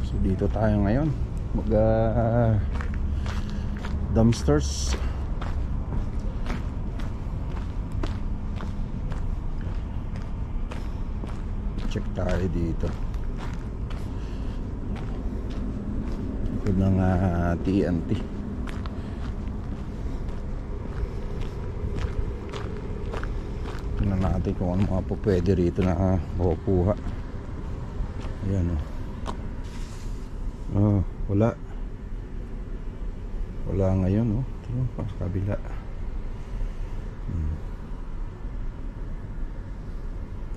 So dito tayo ngayon mag dumpsters. Check tayo dito. Ito ng TNT. Tingnan natin kung ano mga po pwede rito na makukuha. Ayan oh. Wala ngayon oh. Ito pa sa kabila.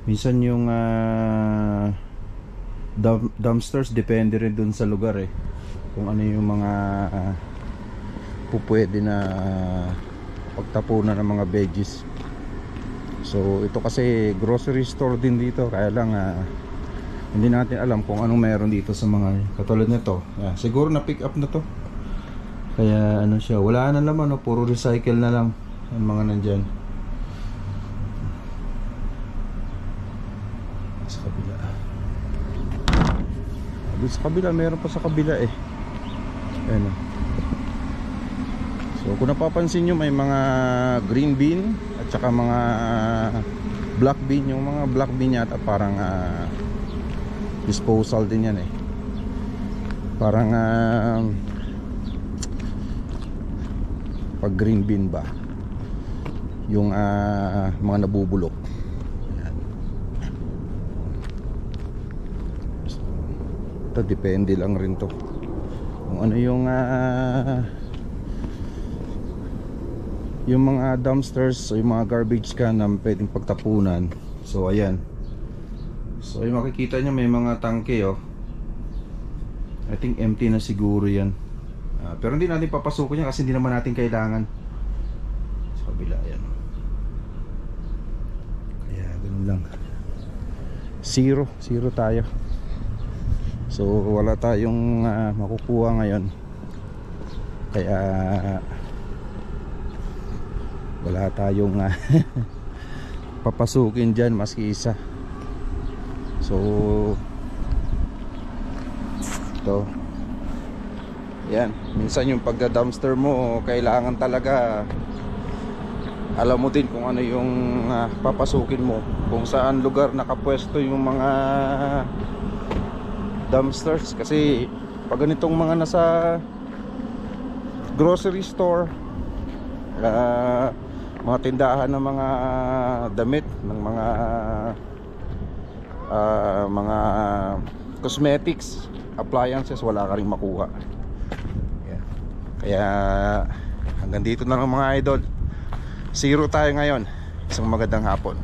Minsan yung dumpsters depende rin dun sa lugar eh, kung ano yung mga pupwede na pagtapunan ng mga veggies. So ito kasi grocery store din dito, kaya lang hindi natin alam kung anong meron dito sa mga katulad nito. Siguro na pick up na to, kaya ano siya, wala na naman no? Puro recycle na lang ang mga nandyan. Sa kabila, sa kabila meron pa sa kabila eh. Ayan o. So kung napapansin nyo, may mga green bean at saka mga black bean. Yung mga black bean yata parang disposal din yan eh. Parang pag green bean ba yung mga nabubulok. Ayan. So, ito depende lang rin to kung ano yung mga dumpsters o yung mga garbage can na pwedeng pagtapunan. So ayan. So yung makikita nyo may mga tangke oh. I think empty na siguro yan. Pero hindi natin papasukin yan kasi hindi naman natin kailangan. Sa kabila yan. Kaya ganun lang. Zero tayo. So wala tayong makukuha ngayon. Kaya wala tayong papasukin dyan maski isa. So ito, yan, minsan yung pagda-dumpster mo kailangan talaga alam mo din kung ano yung papasukin mo, kung saan lugar nakapwesto yung mga dumpsters. Kasi pag ganitong mga nasa grocery store, mga tindahan ng mga damit, ng mga cosmetics, appliances, wala ka rin makuha. Yeah. Kaya hanggang dito na lang mga idol. Zero tayo ngayon. Isang magandang hapon.